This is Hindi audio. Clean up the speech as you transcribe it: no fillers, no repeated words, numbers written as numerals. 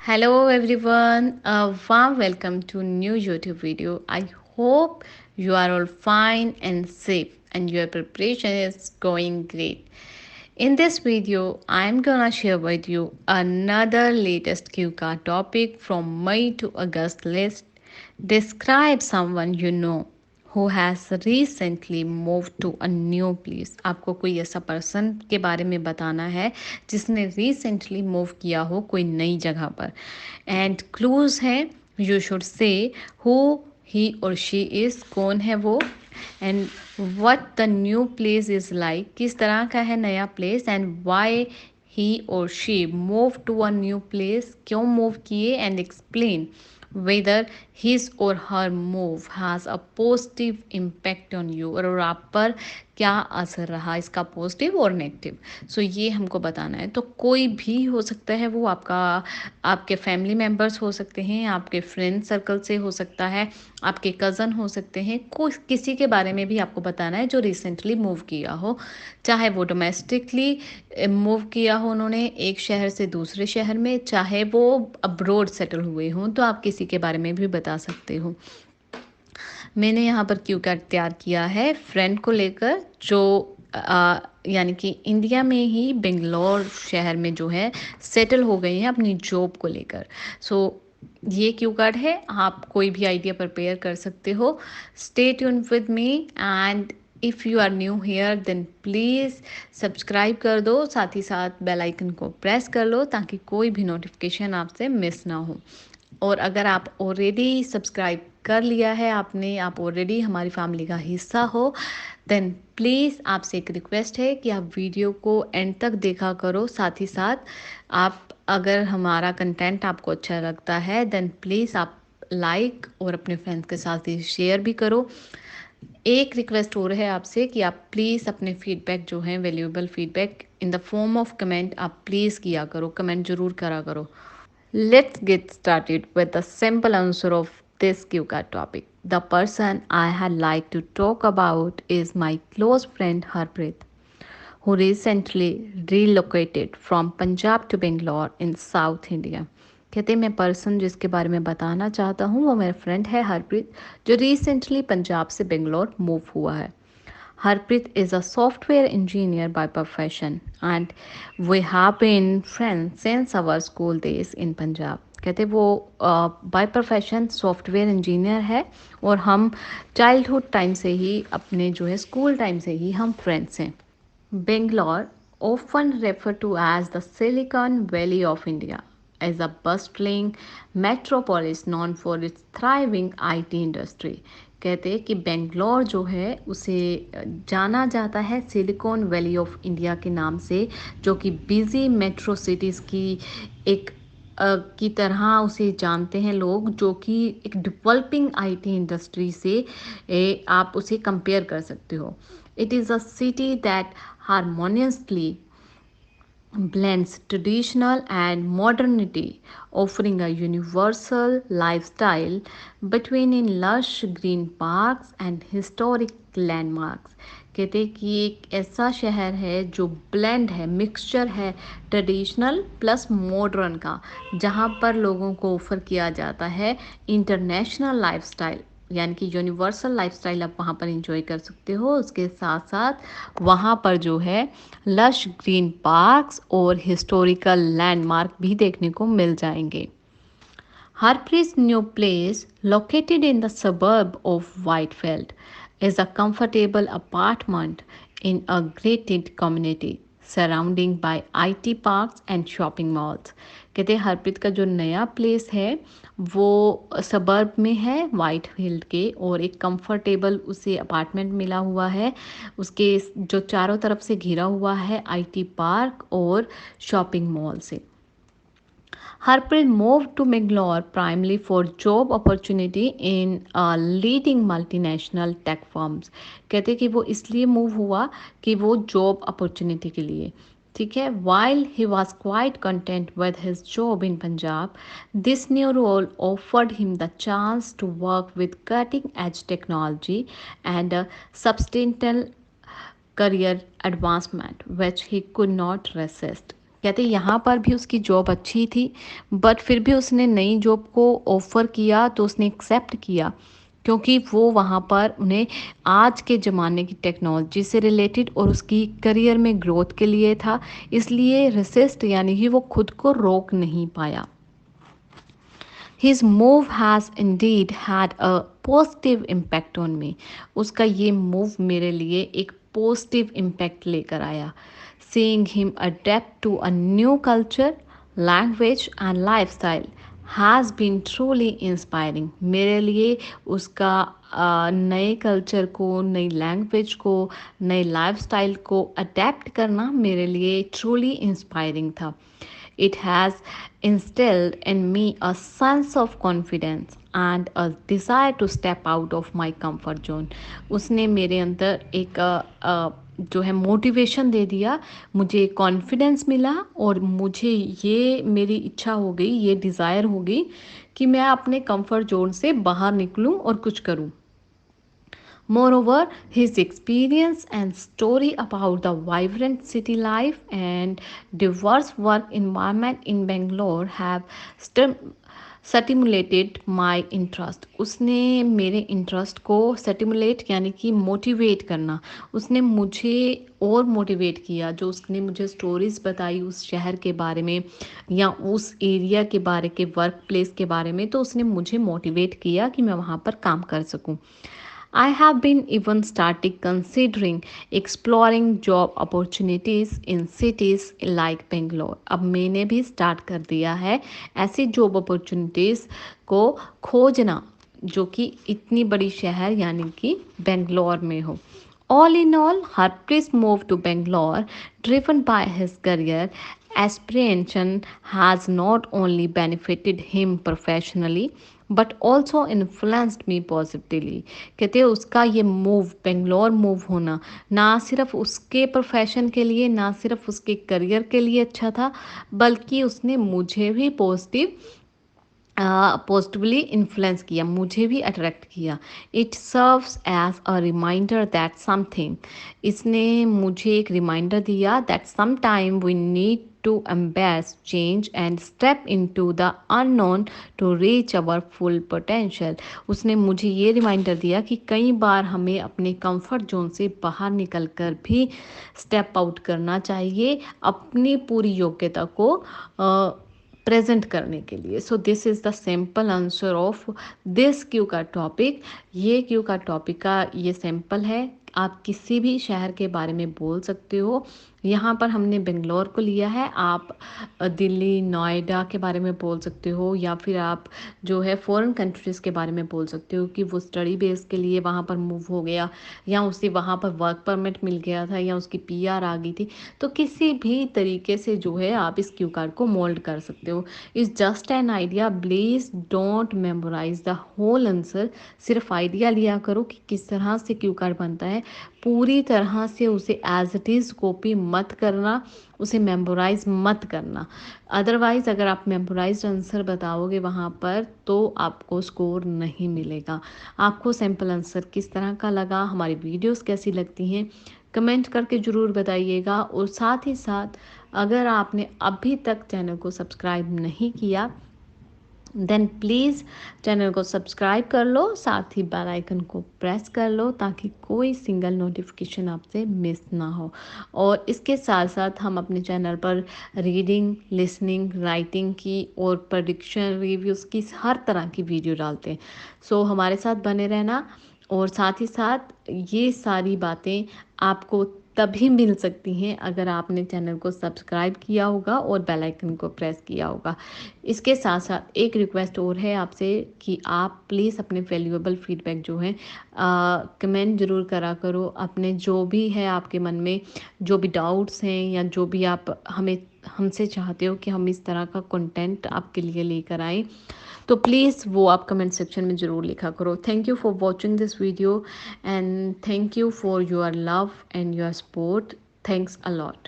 Hello everyone, a warm welcome to new YouTube video. I hope you are all fine and safe and your preparation is going great. In this video, I'm gonna share with you another latest Q card topic from May to August list. Describe someone you know who has recently moved to a new place. आपको कोई ऐसा पर्सन के बारे में बताना है जिसने रिसेंटली मूव किया हो कोई नई जगह पर एंड क्लूज हैं. You should say who he or she is, कौन है वो, and what the new place is like, किस तरह का है नया place, and why he or she move to a new place, क्यों मूव किए, and explain whether his or her move has a positive impact on you, और आप पर क्या असर रहा इसका, पॉजिटिव और नेगेटिव. सो ये हमको बताना है. तो कोई भी हो सकता है वो, आपका आपके फैमिली मेम्बर्स हो सकते हैं, आपके फ्रेंड सर्कल से हो सकता है, आपके कज़न हो सकते हैं, कोई किसी के बारे में भी आपको बताना है जो रिसेंटली मूव किया हो. चाहे वो डोमेस्टिकली मूव किया हो उन्होंने एक शहर से दूसरे शहर में, चाहे वो अब्रोड सेटल हुए हों, तो आप किसी के बारे में भी बता सकते हो. मैंने यहाँ पर क्यू कार्ड तैयार किया है फ्रेंड को लेकर जो यानी कि इंडिया में ही बेंगलोर शहर में जो है सेटल हो गए हैं अपनी जॉब को लेकर. सो ये क्यू कार्ड है, आप कोई भी आइडिया प्रिपेयर कर सकते हो. Stay tune with me and if you are new here then please subscribe कर दो, साथ ही साथ बेल आइकन को प्रेस कर लो ताकि कोई भी नोटिफिकेशन आपसे मिस ना हो. और अगर आप ऑलरेडी सब्सक्राइब कर लिया है आपने, आप ऑलरेडी हमारी फैमिली का हिस्सा हो, देन प्लीज़ आपसे एक रिक्वेस्ट है कि आप वीडियो को एंड तक देखा करो. साथ ही साथ आप, अगर हमारा कंटेंट आपको अच्छा लगता है देन प्लीज़ आप लाइक और अपने फ्रेंड्स के साथ ही शेयर भी करो. एक रिक्वेस्ट और है आपसे कि आप प्लीज़ अपने फीडबैक जो है, valuable feedback in the form of comment आप प्लीज़ किया करो, कमेंट ज़रूर करा करो. Let's get started with the simple answer of this QCAT topic. The person I had like to talk about is my close friend Harpreet, who recently relocated from Punjab to Bangalore in South India. कहते मैं पर्सन जिसके बारे में बताना चाहता हूँ वो मेरा फ्रेंड है हरप्रीत, जो रिसेंटली पंजाब से बेंगलोर मूव हुआ है. Harpreet is a software engineer by profession and we have been friends since our school days in Punjab. कहते वो बाय प्रोफेशन सॉफ्टवेयर इंजीनियर है और हम चाइल्डहुड टाइम से ही, अपने जो है स्कूल टाइम से ही हम फ्रेंड्स हैं. Bangalore, often referred to as the Silicon Valley of India, is a bustling metropolis known for its thriving IT industry. कहते हैं कि बेंगलोर जो है उसे जाना जाता है सिलिकॉन वैली ऑफ इंडिया के नाम से, जो कि बिजी मेट्रो सिटीज़ की एक की तरह उसे जानते हैं लोग, जो कि एक डेवलपिंग आईटी इंडस्ट्री से आप उसे कंपेयर कर सकते हो. It is a city that harmoniously blends traditional and modernity, offering a universal lifestyle between in lush green parks and historic landmarks. कहते हैं कि एक ऐसा शहर है जो ब्लेंड है, मिक्सचर है ट्रेडिशनल प्लस मॉडर्न का, जहाँ पर लोगों को ऑफर किया जाता है इंटरनेशनल लाइफस्टाइल, यानी कि यूनिवर्सल लाइफस्टाइल आप वहाँ पर इंजॉय कर सकते हो. उसके साथ साथ वहाँ पर जो है लश ग्रीन पार्क्स और हिस्टोरिकल लैंडमार्क भी देखने को मिल जाएंगे. Harpreet's new place, located in the suburb of Whitefield, is a comfortable apartment in a gated community surrounding by IT parks and shopping malls. कहते हैं हरप्रीत का जो नया प्लेस है वो सबर्ब में है वाइटफील्ड के, और एक कंफर्टेबल उसे अपार्टमेंट मिला हुआ है, उसके जो चारों तरफ से घिरा हुआ है आईटी पार्क और शॉपिंग मॉल से. Harpreet moved to Bangalore primarily for job opportunity in leading multinational tech firms. कहते कि वो इसलिए मूव हुआ कि वो जॉब अपॉर्चुनिटी के लिए, ठीक है. While he was quite content with his job in Punjab, this new role offered him the chance to work with cutting edge technology and a substantial career advancement which he could not resist. कहते यहाँ पर भी उसकी जॉब अच्छी थी, बट फिर भी उसने नई जॉब को ऑफ़र किया तो उसने एक्सेप्ट किया, क्योंकि वो वहाँ पर उन्हें आज के ज़माने की टेक्नोलॉजी से रिलेटेड और उसकी करियर में ग्रोथ के लिए था। इसलिए रेसिस्ट यानी कि वो खुद को रोक नहीं पाया। His move has indeed had a positive impact on me. उसका ये मूव मेरे लिए एक पॉजिटिव इम्पैक्ट लेकर आया। Seeing him adapt to a new culture, language and lifestyle has been truly inspiring. मेरे लिए उसका नए कल्चर को, नई लैंग्वेज को, नए लाइफस्टाइल को अडेप्ट करना मेरे लिए ट्रूली इंस्पायरिंग था। It has instilled in me a sense of confidence and a desire to step out of my comfort zone. उसने मेरे अंदर एक जो है मोटिवेशन दे दिया, मुझे कॉन्फिडेंस मिला और मुझे ये मेरी इच्छा हो गई, ये डिज़ायर हो गई कि मैं अपने कंफर्ट जोन से बाहर निकलूं और कुछ करूं। Moreover, his experience and story about the vibrant city life and diverse work environment in Bangalore have stimulated my interest. उसने मेरे इंटरेस्ट को स्टिमुलेट यानी कि मोटिवेट करना, उसने मुझे और मोटिवेट किया। जो उसने मुझे स्टोरीज़ बताई उस शहर के बारे में या उस एरिया के बारे के वर्क प्लेस के बारे में, तो उसने मुझे मोटिवेट किया कि मैं वहाँ पर काम कर सकूँ। I have been even started considering exploring job opportunities in cities like Bangalore. अब मैंने भी स्टार्ट कर दिया है ऐसी जॉब अपॉर्चुनिटीज़ को खोजना जो कि इतनी बड़ी शहर यानी कि बेंगलोर में हो। All in all, Harpreet's move to Bangalore, driven by his career aspiration, has not only benefited him professionally but also influenced me positively. कहते हैं उसका ये मूव, बेंगलोर मूव होना, ना सिर्फ उसके प्रोफेशन के लिए, ना सिर्फ उसके करियर के लिए अच्छा था, बल्कि उसने मुझे भी पॉजिटिवली इन्फ्लुएंस किया, मुझे भी अट्रैक्ट किया। It serves as a reminder that something, इसने मुझे एक रिमाइंडर दिया that some time we need to embrace change and step into the unknown to reach our full potential. उसने मुझे ये रिमाइंडर दिया कि कई बार हमें अपने कंफर्ट जोन से बाहर निकल कर भी स्टेप आउट करना चाहिए अपनी पूरी योग्यता को प्रेजेंट करने के लिए। So this is the simple answer of this Q का टॉपिक। ये क्यू का टॉपिक का ये सिंपल है, आप किसी भी शहर के बारे में बोल सकते हो। यहाँ पर हमने बेंगलोर को लिया है, आप दिल्ली, नोएडा के बारे में बोल सकते हो, या फिर आप जो है फॉरेन कंट्रीज़ के बारे में बोल सकते हो कि वो स्टडी बेस के लिए वहाँ पर मूव हो गया, या उसे वहाँ पर वर्क परमिट मिल गया था, या उसकी पीआर आ गई थी। तो किसी भी तरीके से जो है आप इस क्यू कार्ड को मोल्ड कर सकते हो। It's just an idea, please don't memorise the whole answer. सिर्फ आइडिया लिया करो कि किस तरह से क्यू कार्ड बनता है, पूरी तरह से उसे एज इट इज़ कॉपी मत करना, उसे मेमोराइज मत करना। अदरवाइज़ अगर आप मेमोराइज आंसर बताओगे वहाँ पर तो आपको स्कोर नहीं मिलेगा। आपको सैम्पल आंसर किस तरह का लगा, हमारी वीडियोस कैसी लगती हैं, कमेंट करके ज़रूर बताइएगा। और साथ ही साथ अगर आपने अभी तक चैनल को सब्सक्राइब नहीं किया देन प्लीज़ चैनल को सब्सक्राइब कर लो, साथ ही बेल आइकन को प्रेस कर लो ताकि कोई सिंगल नोटिफिकेशन आपसे मिस ना हो। और इसके साथ साथ हम अपने चैनल पर रीडिंग, लिसनिंग, राइटिंग की और प्रेडिक्शन, रिव्यूज़ की हर तरह की वीडियो डालते हैं। सो हमारे साथ बने रहना। और साथ ही साथ ये सारी बातें आपको तभी मिल सकती हैं अगर आपने चैनल को सब्सक्राइब किया होगा और बेल आइकन को प्रेस किया होगा। इसके साथ साथ एक रिक्वेस्ट और है आपसे कि आप प्लीज़ अपने वैल्यूएबल फीडबैक जो है कमेंट ज़रूर करा करो। अपने जो भी है आपके मन में, जो भी डाउट्स हैं या जो भी आप हमसे चाहते हो कि हम इस तरह का कंटेंट आपके लिए लेकर आएँ, तो प्लीज़ वो आप कमेंट सेक्शन में ज़रूर लिखा करो। Thank you for watching this video and thank you for your love and your support. Thanks a lot.